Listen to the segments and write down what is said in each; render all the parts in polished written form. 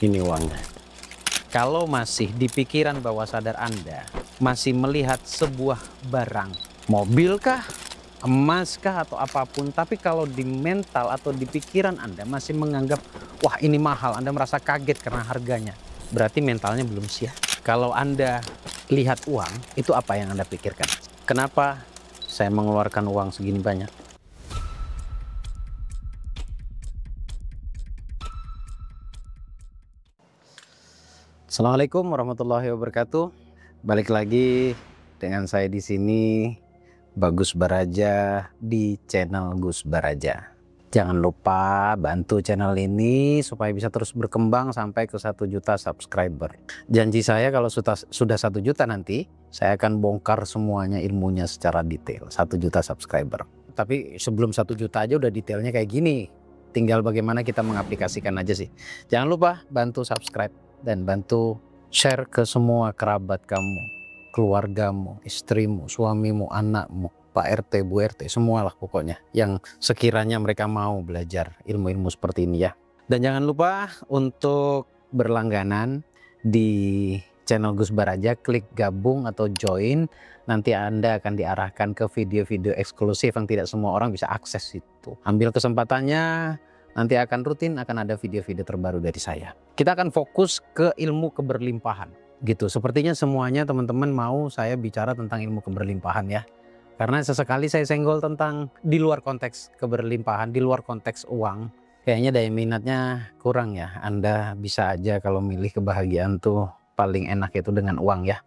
Ini uangnya. Kalau masih di pikiran bawah sadar Anda masih melihat sebuah barang, mobil kah, emas kah, atau apapun, tapi kalau di mental atau di pikiran Anda masih menganggap, wah ini mahal, Anda merasa kaget karena harganya, berarti mentalnya belum siap. Kalau Anda lihat uang, itu apa yang Anda pikirkan? Kenapa saya mengeluarkan uang segini banyak? Assalamualaikum warahmatullahi wabarakatuh. Balik lagi dengan saya di sini, Bagus Baraja, di channel Gus Baraja. Jangan lupa bantu channel ini supaya bisa terus berkembang sampai ke 1 juta subscriber. Janji saya kalau sudah 1 juta nanti, saya akan bongkar semuanya ilmunya secara detail. 1 juta subscriber. Tapi sebelum 1 juta aja udah detailnya kayak gini. Tinggal bagaimana kita mengaplikasikan aja sih. Jangan lupa bantu subscribe dan bantu share ke semua kerabat kamu, keluargamu, istrimu, suamimu, anakmu, Pak RT, Bu RT, semualah pokoknya yang sekiranya mereka mau belajar ilmu-ilmu seperti ini ya. Dan jangan lupa untuk berlangganan di channel Gus Baraja, klik gabung atau join, nanti Anda akan diarahkan ke video-video eksklusif yang tidak semua orang bisa akses itu. Ambil kesempatannya, nanti akan rutin akan ada video-video terbaru dari saya. Kita akan fokus ke ilmu keberlimpahan gitu. Sepertinya semuanya teman-teman mau saya bicara tentang ilmu keberlimpahan ya. Karena sesekali saya senggol tentang di luar konteks keberlimpahan, di luar konteks uang. Kayaknya daya minatnya kurang ya. Anda bisa aja kalau milih kebahagiaan tuh paling enak itu dengan uang ya.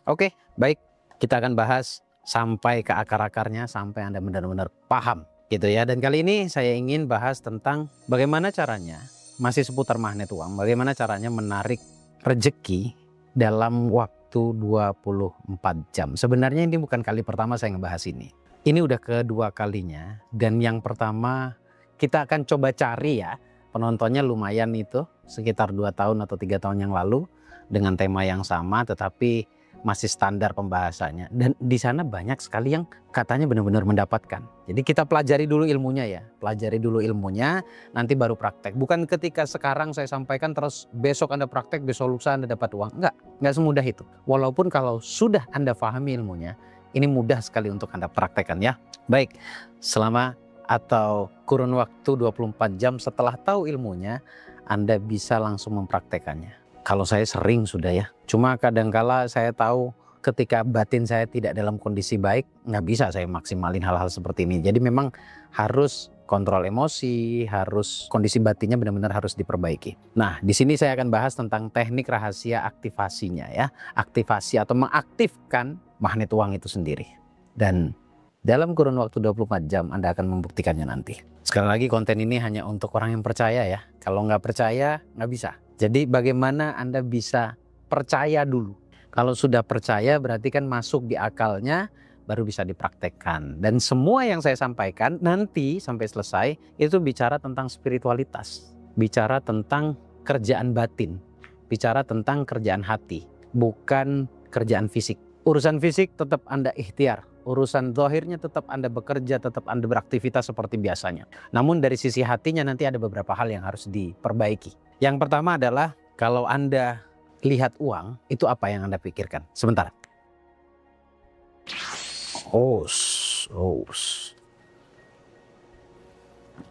Oke, baik. Kita akan bahas sampai ke akar-akarnya, sampai Anda benar-benar paham gitu ya. Dan kali ini saya ingin bahas tentang bagaimana caranya, masih seputar magnet uang, bagaimana caranya menarik rezeki dalam waktu 24 jam. Sebenarnya ini bukan kali pertama saya ngebahas ini. Ini udah kedua kalinya, dan yang pertama kita akan coba cari ya, penontonnya lumayan itu, sekitar 2 tahun atau 3 tahun yang lalu dengan tema yang sama, tetapi masih standar pembahasannya, dan di sana banyak sekali yang katanya benar-benar mendapatkan. Jadi kita pelajari dulu ilmunya ya, pelajari dulu ilmunya, nanti baru praktek. Bukan ketika sekarang saya sampaikan terus besok Anda praktek, besok lusa Anda dapat uang. Enggak semudah itu. Walaupun kalau sudah Anda pahami ilmunya, ini mudah sekali untuk Anda praktekkan ya. Baik, selama atau kurun waktu 24 jam setelah tahu ilmunya, Anda bisa langsung mempraktekannya. Kalau saya sering sudah ya, cuma kadangkala saya tahu ketika batin saya tidak dalam kondisi baik, nggak bisa saya maksimalin hal-hal seperti ini. Jadi memang harus kontrol emosi, harus kondisi batinnya benar-benar harus diperbaiki. Nah, di sini saya akan bahas tentang teknik rahasia aktivasinya ya. Aktivasi atau mengaktifkan magnet uang itu sendiri. Dan dalam kurun waktu 24 jam Anda akan membuktikannya nanti. Sekali lagi konten ini hanya untuk orang yang percaya ya. Kalau nggak percaya nggak bisa. Jadi bagaimana Anda bisa percaya dulu. Kalau sudah percaya berarti kan masuk di akalnya, baru bisa dipraktekkan. Dan semua yang saya sampaikan nanti sampai selesai itu bicara tentang spiritualitas. Bicara tentang kerjaan batin. Bicara tentang kerjaan hati. Bukan kerjaan fisik. Urusan fisik tetap Anda ikhtiar. Urusan zahirnya tetap Anda bekerja, tetap Anda beraktivitas seperti biasanya. Namun dari sisi hatinya nanti ada beberapa hal yang harus diperbaiki. Yang pertama adalah kalau Anda lihat uang, itu apa yang Anda pikirkan? Sebentar.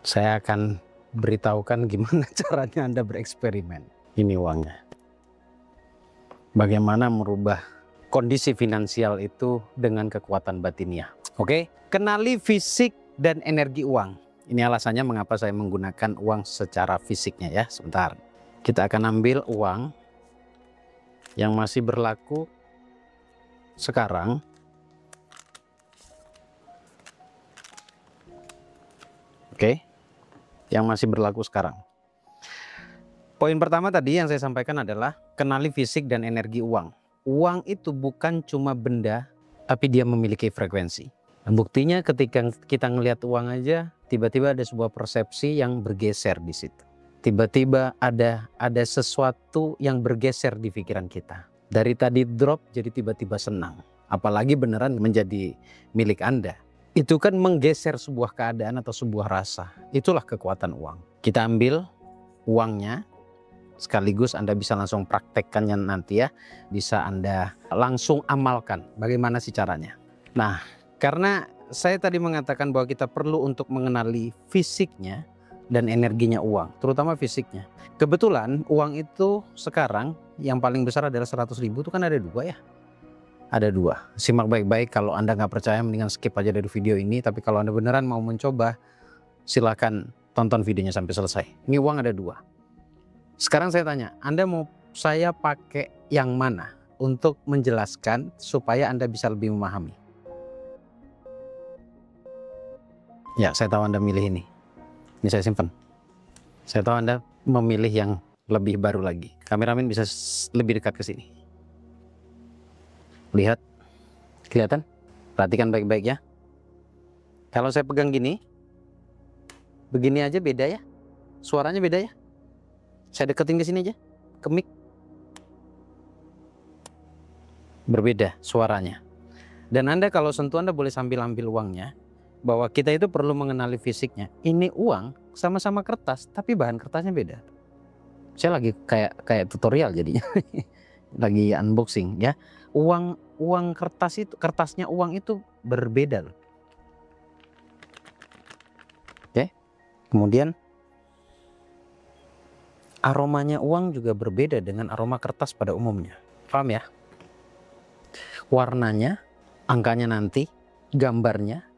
Saya akan beritahukan gimana caranya Anda bereksperimen. Ini uangnya. Bagaimana merubah kondisi finansial itu dengan kekuatan batiniah. Oke, kenali fisik dan energi uang. Ini alasannya mengapa saya menggunakan uang secara fisiknya ya. Sebentar. Kita akan ambil uang yang masih berlaku sekarang. Oke. Yang masih berlaku sekarang. Poin pertama tadi yang saya sampaikan adalah kenali fisik dan energi uang. Uang itu bukan cuma benda, tapi dia memiliki frekuensi. Dan buktinya ketika kita ngelihat uang aja, tiba-tiba ada sebuah persepsi yang bergeser di situ. Tiba-tiba ada sesuatu yang bergeser di pikiran kita. Dari tadi drop jadi tiba-tiba senang. Apalagi beneran menjadi milik Anda. Itu kan menggeser sebuah keadaan atau sebuah rasa. Itulah kekuatan uang. Kita ambil uangnya sekaligus Anda bisa langsung praktekkannya nanti ya. Bisa Anda langsung amalkan bagaimana sih caranya. Nah, karena saya tadi mengatakan bahwa kita perlu untuk mengenali fisiknya dan energinya uang, terutama fisiknya. Kebetulan uang itu sekarang yang paling besar adalah 100.000, itu kan ada dua ya. Ada dua. Simak baik-baik, kalau Anda nggak percaya mendingan skip aja dari video ini. Tapi kalau Anda beneran mau mencoba, silakan tonton videonya sampai selesai. Ini uang ada dua. Sekarang saya tanya, Anda mau saya pakai yang mana untuk menjelaskan supaya Anda bisa lebih memahami? Ya, saya tahu Anda milih ini. Ini saya simpan. Saya tahu Anda memilih yang lebih baru lagi. Kameramen bisa lebih dekat ke sini. Lihat. Kelihatan? Perhatikan baik-baik ya. Kalau saya pegang gini, begini aja beda ya. Suaranya beda ya. Saya deketin ke sini aja. Ke mic. Berbeda suaranya. Dan Anda kalau sentuh, Anda boleh sambil ambil uangnya. Bahwa kita itu perlu mengenali fisiknya. Ini uang sama-sama kertas, tapi bahan kertasnya beda. Saya lagi kayak tutorial jadinya. Lagi unboxing ya. Uang kertas itu, kertasnya uang itu berbeda loh. Oke. Kemudian aromanya uang juga berbeda dengan aroma kertas pada umumnya. Paham ya? Warnanya, angkanya nanti, gambarnya,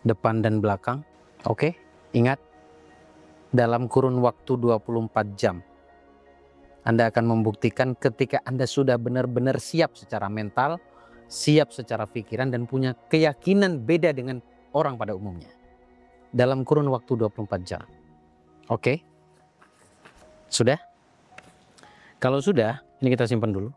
depan dan belakang. Oke, ingat, dalam kurun waktu 24 jam Anda akan membuktikan ketika Anda sudah benar-benar siap secara mental, siap secara pikiran, dan punya keyakinan beda dengan orang pada umumnya. Dalam kurun waktu 24 jam. Oke? Sudah? Kalau sudah, ini kita simpan dulu.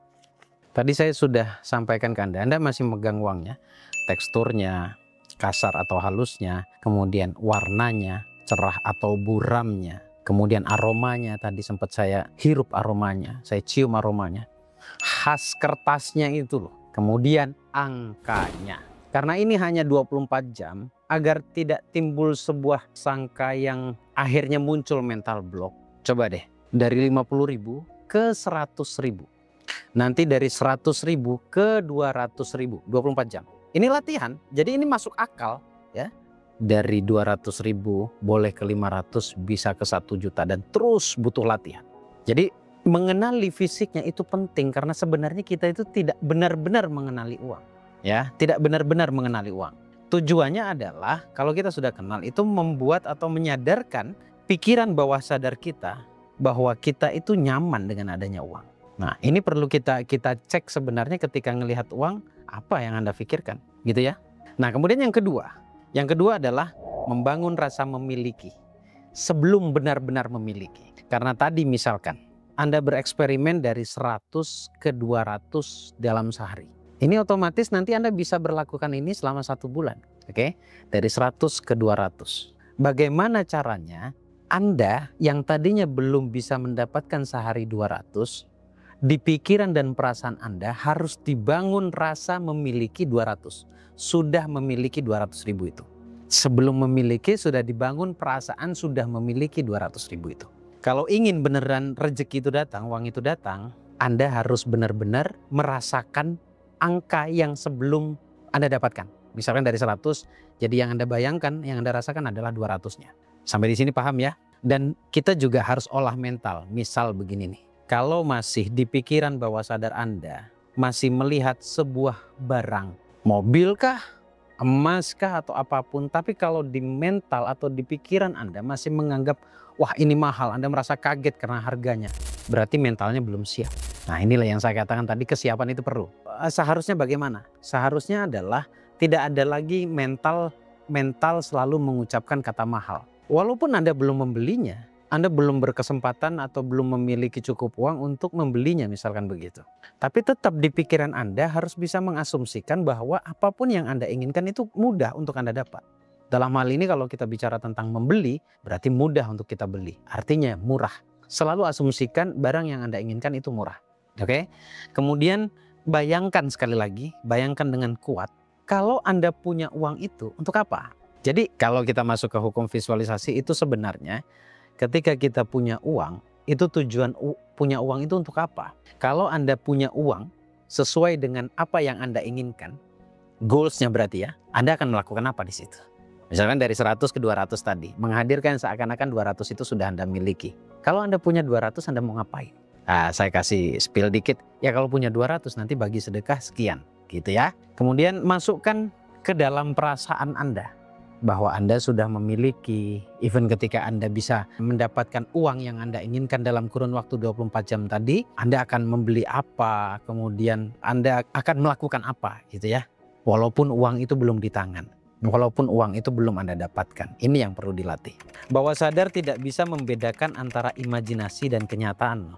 Tadi saya sudah sampaikan ke Anda masih megang uangnya, teksturnya, kasar atau halusnya, kemudian warnanya, cerah atau buramnya, kemudian aromanya, tadi sempat saya hirup aromanya, saya cium aromanya, khas kertasnya itu loh, kemudian angkanya. Karena ini hanya 24 jam, agar tidak timbul sebuah sangka yang akhirnya muncul mental block, coba deh, dari 50.000 ke 100.000, nanti dari 100.000 ke 200.000, 24 jam. Ini latihan, jadi ini masuk akal ya. Dari 200.000 boleh ke 500, bisa ke 1 juta, dan terus butuh latihan. Jadi mengenali fisiknya itu penting, karena sebenarnya kita itu tidak benar-benar mengenali uang. Ya, tidak benar-benar mengenali uang. Tujuannya adalah kalau kita sudah kenal itu membuat atau menyadarkan pikiran bawah sadar kita bahwa kita itu nyaman dengan adanya uang. Nah, ini perlu kita cek sebenarnya ketika melihat uang, apa yang Anda pikirkan, gitu ya. Nah, kemudian yang kedua adalah membangun rasa memiliki sebelum benar-benar memiliki. Karena tadi misalkan Anda bereksperimen dari 100 ke 200 dalam sehari. Ini otomatis nanti Anda bisa berlakukan ini selama 1 bulan. Oke, dari 100 ke 200. Bagaimana caranya Anda yang tadinya belum bisa mendapatkan sehari 200, di pikiran dan perasaan Anda harus dibangun rasa memiliki 200. Sudah memiliki 200.000 itu. Sebelum memiliki sudah dibangun perasaan sudah memiliki 200.000 itu. Kalau ingin beneran rezeki itu datang, uang itu datang, Anda harus benar-benar merasakan angka yang sebelum Anda dapatkan. Misalkan dari 100, jadi yang Anda bayangkan, yang Anda rasakan adalah 200-nya. Sampai di sini paham ya? Dan kita juga harus olah mental. Misal begini nih. Kalau masih di pikiran bawah sadar Anda, masih melihat sebuah barang, mobil kah, emas kah, atau apapun, tapi kalau di mental atau di pikiran Anda masih menganggap, wah ini mahal, Anda merasa kaget karena harganya, berarti mentalnya belum siap. Nah, inilah yang saya katakan tadi, kesiapan itu perlu. Seharusnya bagaimana? Seharusnya adalah tidak ada lagi mental selalu mengucapkan kata mahal. Walaupun Anda belum membelinya, Anda belum berkesempatan atau belum memiliki cukup uang untuk membelinya, misalkan begitu. Tapi tetap di pikiran Anda harus bisa mengasumsikan bahwa apapun yang Anda inginkan itu mudah untuk Anda dapat. Dalam hal ini kalau kita bicara tentang membeli, berarti mudah untuk kita beli. Artinya murah. Selalu asumsikan barang yang Anda inginkan itu murah. Oke? Kemudian bayangkan sekali lagi, bayangkan dengan kuat. Kalau Anda punya uang itu untuk apa? Jadi kalau kita masuk ke hukum visualisasi itu sebenarnya ketika kita punya uang, itu tujuan punya uang itu untuk apa? Kalau Anda punya uang sesuai dengan apa yang Anda inginkan, goalsnya berarti ya, Anda akan melakukan apa di situ? Misalkan dari 100 ke 200 tadi, menghadirkan seakan-akan 200 itu sudah Anda miliki. Kalau Anda punya 200, Anda mau ngapain? Nah, saya kasih spill dikit. Ya kalau punya 200 nanti bagi sedekah sekian, gitu ya. Kemudian masukkan ke dalam perasaan Anda bahwa Anda sudah memiliki, even ketika Anda bisa mendapatkan uang yang Anda inginkan dalam kurun waktu 24 jam tadi, Anda akan membeli apa, kemudian Anda akan melakukan apa gitu ya. Walaupun uang itu belum di tangan, walaupun uang itu belum Anda dapatkan. Ini yang perlu dilatih. Bawah sadar tidak bisa membedakan antara imajinasi dan kenyataan.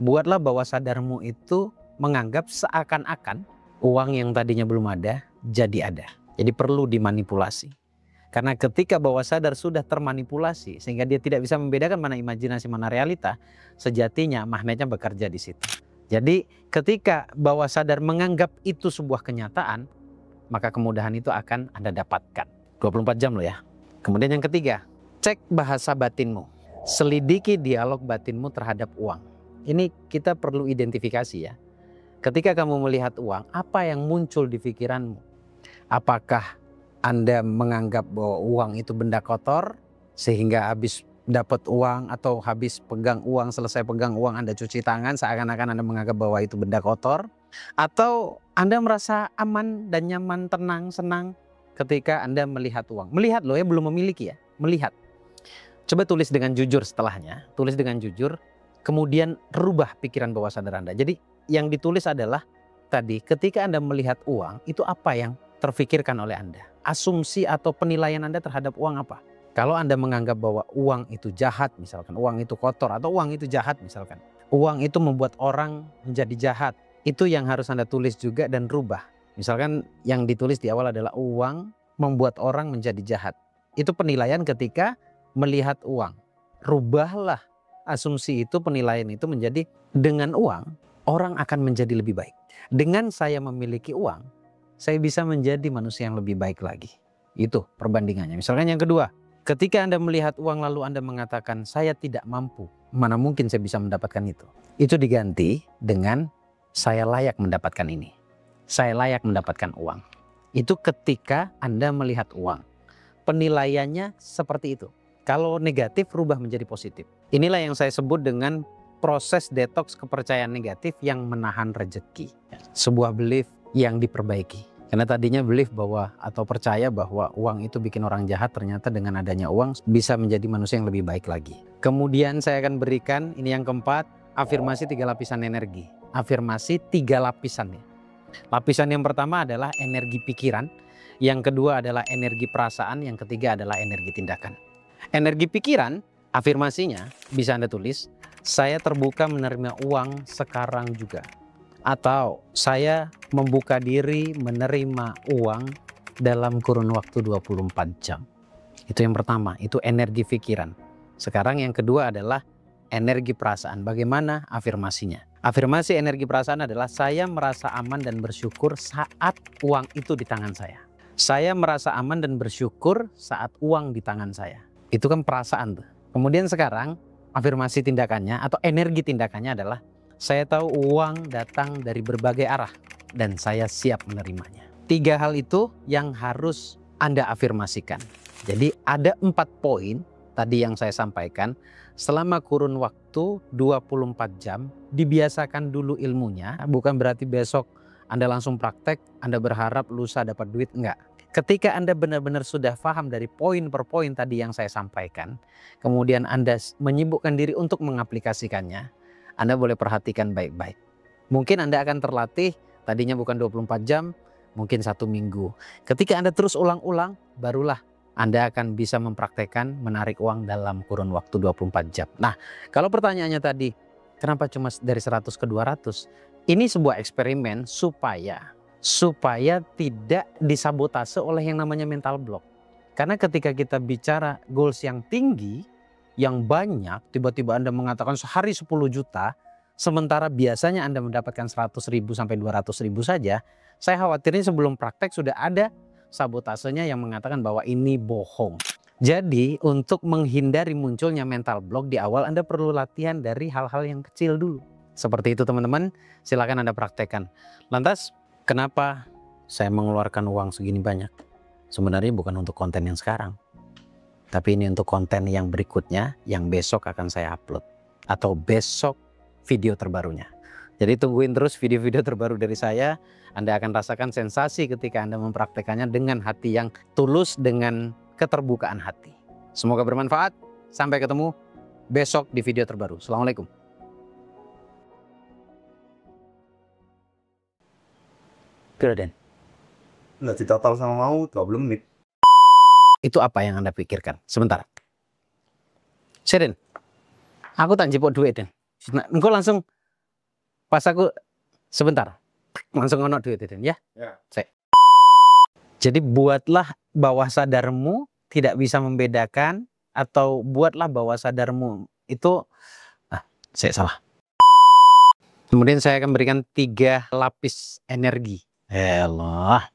Buatlah bawah sadarmu itu menganggap seakan-akan uang yang tadinya belum ada, jadi ada. Jadi perlu dimanipulasi. Karena ketika bawah sadar sudah termanipulasi sehingga dia tidak bisa membedakan mana imajinasi mana realita, sejatinya magnetnya bekerja di situ. Jadi ketika bawah sadar menganggap itu sebuah kenyataan, maka kemudahan itu akan Anda dapatkan. 24 jam loh ya. Kemudian yang ketiga, cek bahasa batinmu. Selidiki dialog batinmu terhadap uang. Ini kita perlu identifikasi ya. Ketika kamu melihat uang, apa yang muncul di pikiranmu? Apakah Anda menganggap bahwa uang itu benda kotor sehingga habis dapat uang atau habis pegang uang, selesai pegang uang Anda cuci tangan seakan-akan Anda menganggap bahwa itu benda kotor? Atau Anda merasa aman dan nyaman, tenang, senang ketika Anda melihat uang? Melihat loh ya, belum memiliki ya, melihat. Coba tulis dengan jujur setelahnya, tulis dengan jujur, kemudian rubah pikiran bawah sadar Anda. Jadi yang ditulis adalah tadi ketika Anda melihat uang itu apa yang terfikirkan oleh Anda? Asumsi atau penilaian Anda terhadap uang apa? Kalau Anda menganggap bahwa uang itu jahat misalkan, uang itu kotor atau uang itu jahat misalkan. Uang itu membuat orang menjadi jahat. Itu yang harus Anda tulis juga dan rubah. Misalkan yang ditulis di awal adalah uang membuat orang menjadi jahat. Itu penilaian ketika melihat uang. Rubahlah asumsi itu, penilaian itu menjadi dengan uang orang akan menjadi lebih baik. Dengan saya memiliki uang, saya bisa menjadi manusia yang lebih baik lagi. Itu perbandingannya. Misalkan yang kedua, ketika Anda melihat uang lalu Anda mengatakan saya tidak mampu, mana mungkin saya bisa mendapatkan itu. Itu diganti dengan saya layak mendapatkan ini. Saya layak mendapatkan uang. Itu ketika Anda melihat uang. Penilaiannya seperti itu. Kalau negatif rubah menjadi positif. Inilah yang saya sebut dengan proses detoks kepercayaan negatif yang menahan rezeki. Sebuah belief yang diperbaiki. Karena tadinya belief bahwa atau percaya bahwa uang itu bikin orang jahat, ternyata dengan adanya uang bisa menjadi manusia yang lebih baik lagi. Kemudian saya akan berikan ini yang keempat, afirmasi 3 lapisan energi. Afirmasi 3 lapisan ya. Lapisan yang pertama adalah energi pikiran, yang kedua adalah energi perasaan, yang ketiga adalah energi tindakan. Energi pikiran, afirmasinya bisa Anda tulis, saya terbuka menerima uang sekarang juga. Atau saya membuka diri menerima uang dalam kurun waktu 24 jam. Itu yang pertama, itu energi pikiran. Sekarang yang kedua adalah energi perasaan. Bagaimana afirmasinya? Afirmasi energi perasaan adalah saya merasa aman dan bersyukur saat uang itu di tangan saya. Saya merasa aman dan bersyukur saat uang di tangan saya. Itu kan perasaan tuh. Kemudian sekarang afirmasi tindakannya atau energi tindakannya adalah saya tahu uang datang dari berbagai arah dan saya siap menerimanya. 3 hal itu yang harus Anda afirmasikan. Jadi ada 4 poin tadi yang saya sampaikan. Selama kurun waktu 24 jam dibiasakan dulu ilmunya. Bukan berarti besok Anda langsung praktek, Anda berharap lusa dapat duit, enggak. Ketika Anda benar-benar sudah paham dari poin per poin tadi yang saya sampaikan, kemudian Anda menyibukkan diri untuk mengaplikasikannya, Anda boleh perhatikan baik-baik. Mungkin Anda akan terlatih, tadinya bukan 24 jam, mungkin 1 minggu. Ketika Anda terus ulang-ulang, barulah Anda akan bisa mempraktekkan menarik uang dalam kurun waktu 24 jam. Nah, kalau pertanyaannya tadi, kenapa cuma dari 100 ke 200? Ini sebuah eksperimen supaya tidak disabotase oleh yang namanya mental block. Karena ketika kita bicara goals yang tinggi, yang banyak, tiba-tiba Anda mengatakan sehari 10 juta, sementara biasanya Anda mendapatkan 100.000 sampai 200.000 saja, saya khawatirnya sebelum praktek sudah ada sabotasenya yang mengatakan bahwa ini bohong. Jadi untuk menghindari munculnya mental block di awal Anda perlu latihan dari hal-hal yang kecil dulu. Seperti itu teman-teman, silakan Anda praktekkan. Lantas kenapa saya mengeluarkan uang segini banyak? Sebenarnya bukan untuk konten yang sekarang. Tapi ini untuk konten yang berikutnya yang besok akan saya upload. Atau besok video terbarunya. Jadi tungguin terus video-video terbaru dari saya. Anda akan rasakan sensasi ketika Anda mempraktekannya dengan hati yang tulus, dengan keterbukaan hati. Semoga bermanfaat. Sampai ketemu besok di video terbaru. Assalamualaikum. Den. Lah di total sama mau 20 menit. Itu apa yang Anda pikirkan? Sebentar. Den, aku tak jemput duit, Den. Engkau langsung pas aku sebentar. Langsung ngono duit, Den, ya? Ya. Jadi buatlah bawah sadarmu tidak bisa membedakan, atau buatlah bawah sadarmu itu, saya salah. Kemudian saya akan berikan 3 lapis energi. Elah.